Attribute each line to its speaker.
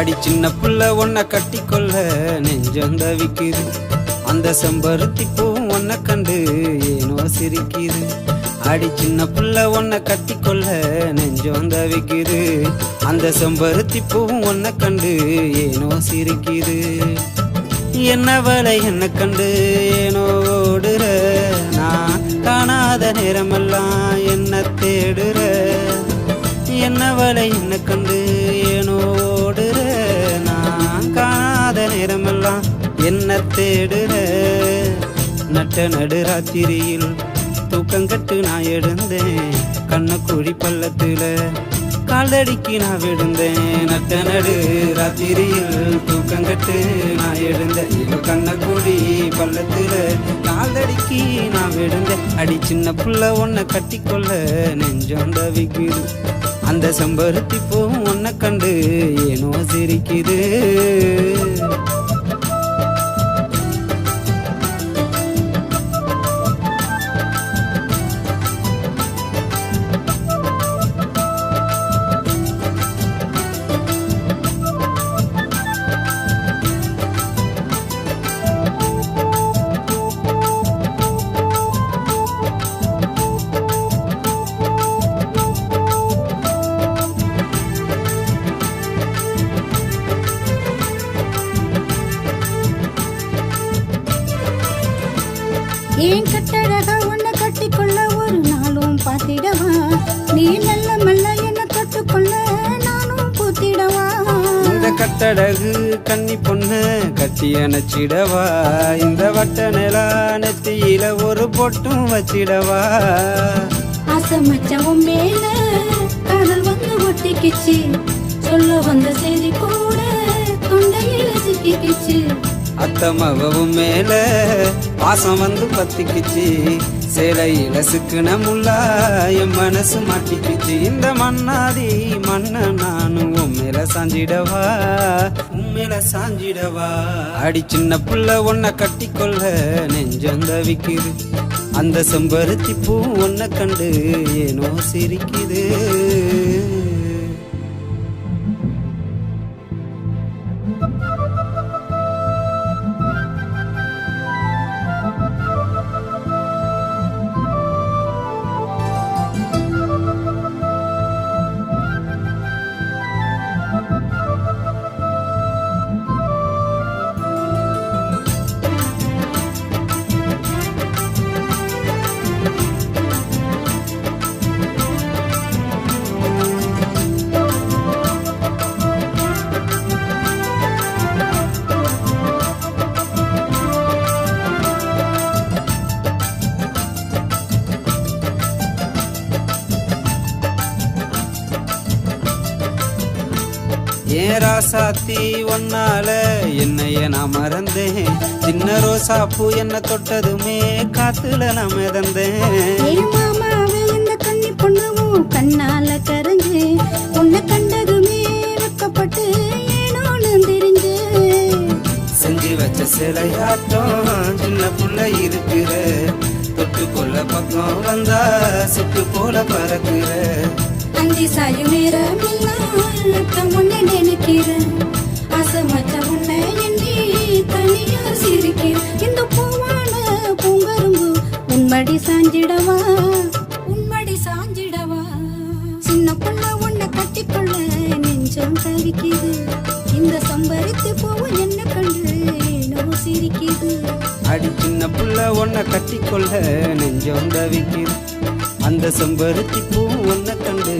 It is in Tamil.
Speaker 1: அடி சின்ன புள்ள ஒன்ன கட்டிக்கொள்ள நெஞ்சம் தவிக்குது. அந்த செம்பருத்தி பூவும் ஒன்ன கண்டு ஏனோ சிரிக்குது. அடி சின்ன புள்ள ஒன்ன கட்டிக்கொள்ள நெஞ்சம் தவிக்குது. அந்த செம்பருத்தி பூவும் ஒன்ன கண்டு ஏனோ சிரிக்குது. என்னவளை என்ன கண்டு ஏனோ ஓடுற, நான் காணாத நேரமெல்லாம் என்ன தேடுற. என்னவளை என்ன கண்டு ஏனோ ஓடுற, நான் காணாத நேரமெல்லாம் என்ன தேடுற. நட்ட நடு ராத்திரியில் தூக்கங்கட்டு நான் எழுந்தேன். கண்ணக்குழி பள்ளத்துல கால்தடிக்கு நான் விழுந்தேன். நட்ட நடு ராத்திரியில் தூக்கங்கட்டு நான் எழுந்தேன். கண்ணக்குழி பள்ளத்துல கால்தடிக்கு நான் விழுந்தேன். அடி சின்ன புள்ள ஒன்ன கட்டிக்கொள்ள நெஞ்சம் தவிக்குது. அந்த செம்பருத்தி பூவும் ஒன்ன கண்டு ஏனோ சிரிக்குது.
Speaker 2: ஏன் கட்டழகா உன்னை கட்டிக்கொள்ள ஒரு நாளும் பார்த்திடவா. நீ நல்ல மெல்ல என்ன தொட்டுக்கொள்ள நானும் பூத்திடவா.
Speaker 1: இந்த கட்டழகு கன்னி பொண்ணு கட்டி அணைச்சிடவா. இந்த வட்ட நிலா நெத்தியில ஒரு பொட்டும் வச்சிடவா.
Speaker 2: ஆசமச்சவும் மேல காதல் வந்து ஒட்டிக்கிச்சு. சொல்ல வந்த செய்தி கூட தொண்டையில சிக்கிக்கிச்சு.
Speaker 1: அத்தமகவும் மேல பாசம் வந்து பத்திக்குச்சு. சேலையில சிக்குன முள்ளா என் மனசு மாட்டிக்குச்சு. இந்த மண்ணாதி மண்ண நானும் உண்மையில சாஞ்சிடவா, உண்மையில சாஞ்சிடவா. அடி சின்ன புள்ள ஒன்ன கட்டிக்கொள்ள நெஞ்சம் தவிக்குது. அந்த செம்பருத்தி பூ ஒன்ன கண்டு ஏனோ சிரிக்குது. ஏன் ராசாத்தி ஒன்னால என்னைய நான் மறந்தேன். சின்ன ரோசா பூ என்ன தொட்டதுமே காத்துல நான் மிதந்தேன்.
Speaker 2: மாமாவே இந்த கன்னி பொண்ணுவும் கண்ணால கரைஞ்சு உன்னை கண்டதுமே வெக்கப்பட்டு ஏனோன்னு தெரிஞ்சு.
Speaker 1: செஞ்சு வச்ச சிலையாட்டம் சின்ன புள்ள இருக்கிற. தொட்டுக்கொள்ள பக்கம் வந்தா சுட்டு போல பறக்குற.
Speaker 2: அந்தி சாயும் நேரம் உன்னை நினைக்கிறேன். ஆசமச்ச உன்னை எண்ணி தனியா சிரிக்கிறேன். இந்த பூவான பூங்கரும்பு உன்மடி சாஞ்சிடவா, உன்மடி சாஞ்சிடவா. சின்ன புள்ள உன்னை கட்டிக்கொள்ள நெஞ்சம் தவிக்குது. இந்த செம்பருத்தி பூவு என்ன கண்டு ஏனோ சிரிக்குது.
Speaker 1: அடி சின்ன புள்ள ஒன்ன கட்டிக்கொள்ள நெஞ்சம் தவிக்குது. அந்த செம்பருத்தி பூ ஒன்ன கண்டு